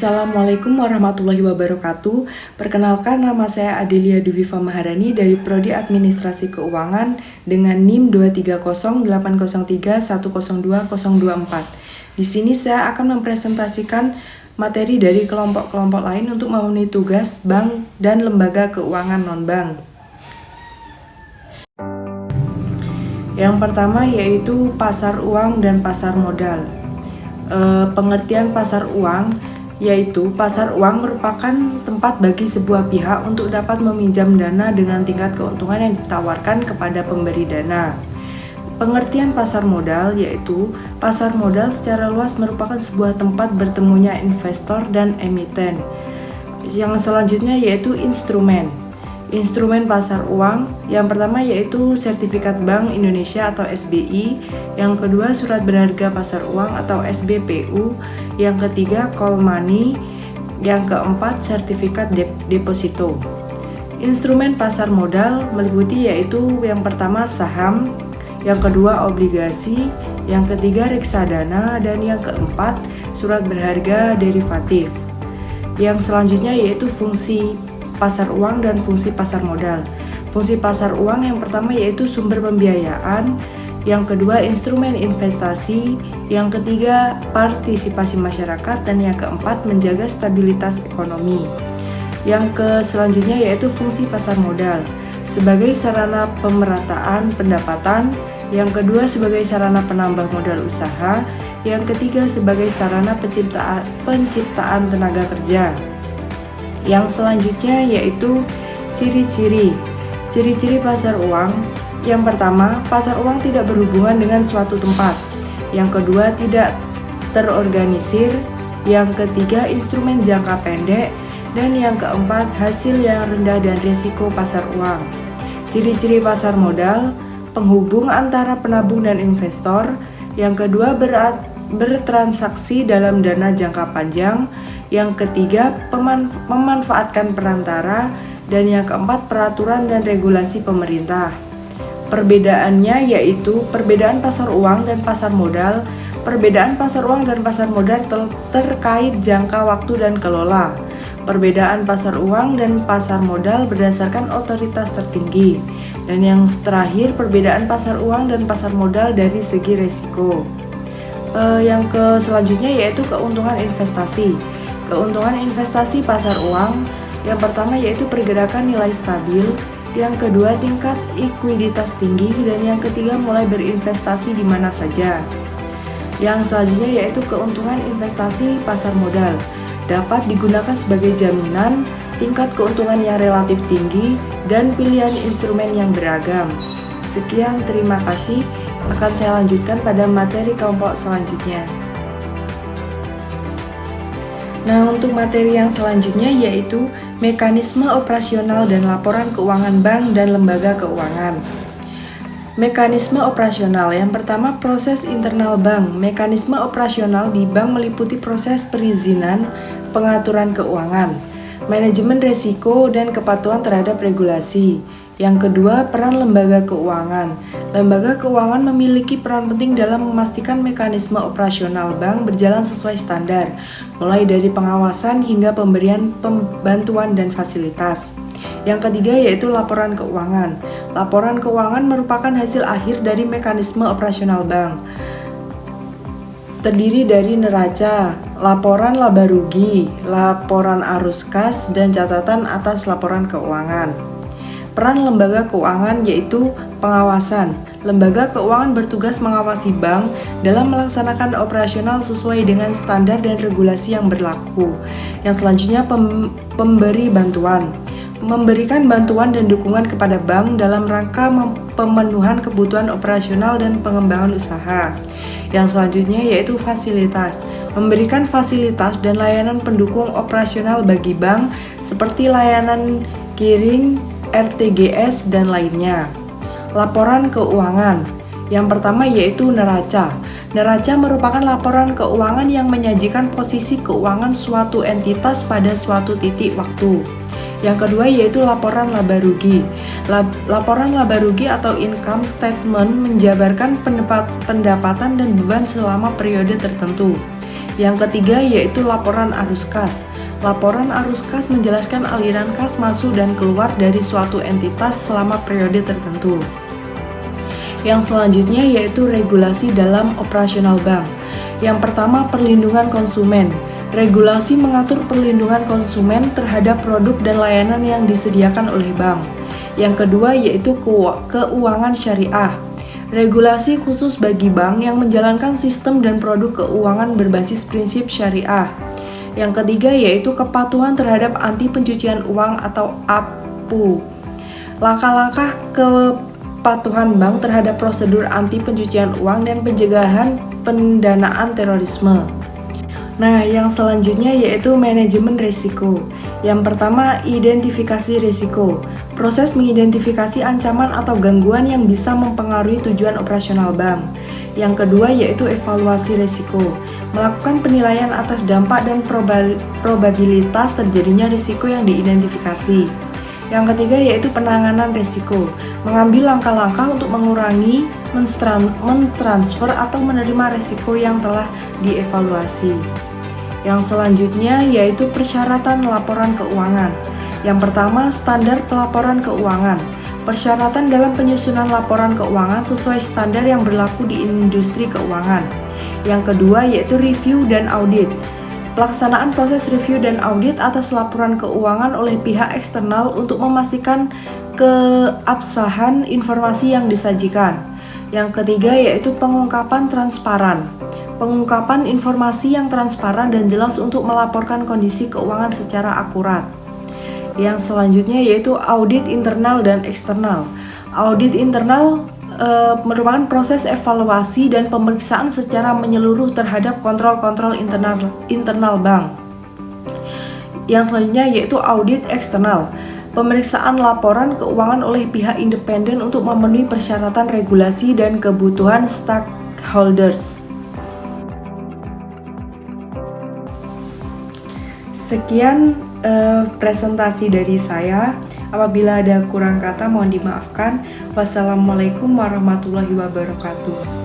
Assalamualaikum warahmatullahi wabarakatuh. Perkenalkan, nama saya Adelia Dubifa Maharani dari Prodi Administrasi Keuangan dengan NIM 2308031020024. Di sini saya akan mempresentasikan materi dari kelompok-kelompok lain untuk memenuhi tugas bank dan lembaga keuangan non-bank. Yang pertama yaitu pasar uang dan pasar modal. Pengertian pasar uang yaitu pasar uang merupakan tempat bagi sebuah pihak untuk dapat meminjam dana dengan tingkat keuntungan yang ditawarkan kepada pemberi dana. Pengertian pasar modal yaitu pasar modal secara luas merupakan sebuah tempat bertemunya investor dan emiten. Yang selanjutnya yaitu instrumen. Instrumen pasar uang yang pertama yaitu sertifikat Bank Indonesia atau SBI, yang kedua surat berharga pasar uang atau SBPU, yang ketiga call money, yang keempat sertifikat deposito. Instrumen pasar modal meliputi yaitu yang pertama saham, yang kedua obligasi, yang ketiga reksadana, dan yang keempat surat berharga derivatif. Yang selanjutnya yaitu fungsi pasar uang dan fungsi pasar modal. Fungsi pasar uang yang pertama yaitu sumber pembiayaan, yang kedua instrumen investasi, yang ketiga partisipasi masyarakat, dan yang keempat menjaga stabilitas ekonomi. Yang selanjutnya yaitu fungsi pasar modal sebagai sarana pemerataan pendapatan, yang kedua sebagai sarana penambah modal usaha, yang ketiga sebagai sarana penciptaan tenaga kerja. Yang selanjutnya yaitu ciri-ciri pasar uang. Yang pertama, pasar uang tidak berhubungan dengan suatu tempat. Yang kedua, tidak terorganisir. Yang ketiga, instrumen jangka pendek. Dan yang keempat, hasil yang rendah dan risiko pasar uang. Ciri-ciri pasar modal, penghubung antara penabung dan investor. Yang kedua, bertransaksi dalam dana jangka panjang. Yang ketiga, memanfaatkan perantara, dan yang keempat, peraturan dan regulasi pemerintah. Perbedaannya yaitu perbedaan pasar uang dan pasar modal. Perbedaan pasar uang dan pasar modal terkait jangka waktu dan kelola. Perbedaan pasar uang dan pasar modal berdasarkan otoritas tertinggi. Dan yang terakhir, perbedaan pasar uang dan pasar modal dari segi risiko. Yang selanjutnya yaitu keuntungan investasi. Keuntungan investasi pasar uang yang pertama yaitu pergerakan nilai stabil, yang kedua tingkat likuiditas tinggi, dan yang ketiga mulai berinvestasi di mana saja. Yang selanjutnya yaitu keuntungan investasi pasar modal dapat digunakan sebagai jaminan tingkat keuntungan yang relatif tinggi dan pilihan instrumen yang beragam. Sekian, terima kasih. Akan saya lanjutkan pada materi kelompok selanjutnya. Nah, untuk materi yang selanjutnya yaitu mekanisme operasional dan laporan keuangan bank dan lembaga keuangan. Mekanisme operasional yang pertama, proses internal bank. Mekanisme operasional di bank meliputi proses perizinan, pengaturan keuangan, manajemen risiko, dan kepatuhan terhadap regulasi. Yang kedua, peran lembaga keuangan. Lembaga keuangan memiliki peran penting dalam memastikan mekanisme operasional bank berjalan sesuai standar, mulai dari pengawasan hingga pemberian bantuan dan fasilitas. Yang ketiga yaitu laporan keuangan. Laporan keuangan merupakan hasil akhir dari mekanisme operasional bank. Terdiri dari neraca, laporan laba rugi, laporan arus kas, dan catatan atas laporan keuangan. Peran lembaga keuangan yaitu pengawasan. Lembaga keuangan bertugas mengawasi bank dalam melaksanakan operasional sesuai dengan standar dan regulasi yang berlaku. Yang selanjutnya pemberi bantuan. Memberikan bantuan dan dukungan kepada bank dalam rangka pemenuhan kebutuhan operasional dan pengembangan usaha. Yang selanjutnya yaitu fasilitas. Memberikan fasilitas dan layanan pendukung operasional bagi bank seperti layanan clearing, RTGS, dan lainnya. Laporan keuangan. Yang pertama yaitu neraca. Neraca merupakan laporan keuangan yang menyajikan posisi keuangan suatu entitas pada suatu titik waktu. Yang kedua yaitu laporan laba rugi. Laporan laba rugi atau income statement menjabarkan pendapatan dan beban selama periode tertentu. Yang ketiga yaitu laporan arus kas. Laporan arus kas menjelaskan aliran kas masuk dan keluar dari suatu entitas selama periode tertentu. Yang selanjutnya yaitu regulasi dalam operasional bank. Yang pertama, perlindungan konsumen. Regulasi mengatur perlindungan konsumen terhadap produk dan layanan yang disediakan oleh bank. Yang kedua yaitu keuangan syariah. Regulasi khusus bagi bank yang menjalankan sistem dan produk keuangan berbasis prinsip syariah. Yang ketiga yaitu kepatuhan terhadap anti pencucian uang atau APU. Langkah-langkah kepatuhan bank terhadap prosedur anti pencucian uang dan pencegahan pendanaan terorisme. Nah, yang selanjutnya yaitu manajemen risiko. Yang pertama, identifikasi risiko. Proses mengidentifikasi ancaman atau gangguan yang bisa mempengaruhi tujuan operasional bank. Yang kedua yaitu evaluasi risiko. Melakukan penilaian atas dampak dan probabilitas terjadinya risiko yang diidentifikasi. Yang ketiga yaitu penanganan risiko. Mengambil langkah-langkah untuk mengurangi, mentransfer atau menerima risiko yang telah dievaluasi. Yang selanjutnya yaitu persyaratan laporan keuangan. Yang pertama, standar pelaporan keuangan. Persyaratan dalam penyusunan laporan keuangan sesuai standar yang berlaku di industri keuangan. Yang kedua yaitu review dan audit. Pelaksanaan proses review dan audit atas laporan keuangan oleh pihak eksternal untuk memastikan keabsahan informasi yang disajikan. Yang ketiga yaitu pengungkapan transparan. Pengungkapan informasi yang transparan dan jelas untuk melaporkan kondisi keuangan secara akurat. Yang selanjutnya yaitu audit internal dan eksternal. Audit internal merupakan proses evaluasi dan pemeriksaan secara menyeluruh terhadap kontrol-kontrol internal bank. Yang selanjutnya yaitu audit eksternal. Pemeriksaan laporan keuangan oleh pihak independen untuk memenuhi persyaratan regulasi dan kebutuhan stakeholders. Sekian presentasi dari saya. Apabila ada kurang kata mohon dimaafkan. Wassalamualaikum warahmatullahi wabarakatuh.